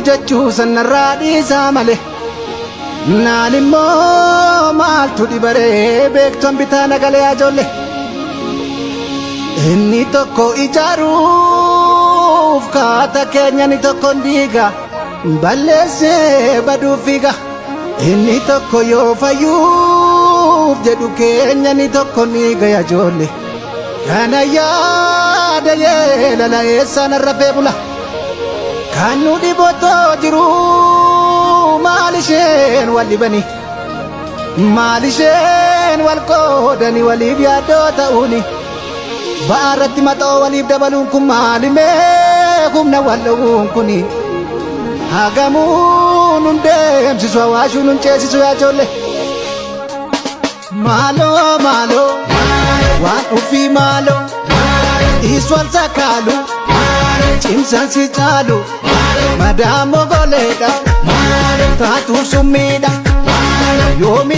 Jechuu sanarraa dhiisaa malee naan immoo maaltu dibaree beektuun bitaa nagalee ajoollee inni tokko ijaaruuf kaata keenya ni tokko diiga balleessee baduuf fiiga inni tokko yoo fayyuuf jedhu keenya ni tokko niiga ajoollee kana yaada yeelala eessaan rafee bula. Kanu di boto jiru malishen walibani malishen walkodani walib yado tauni baratti mato walib dabalun kum malime kumna walun kuni hagamun undem siswa washunun chesisu ya jole malo malo wa ufi malo iswal sakalu Cimsan si chalu Madamo goleda Tatu sumida Yomi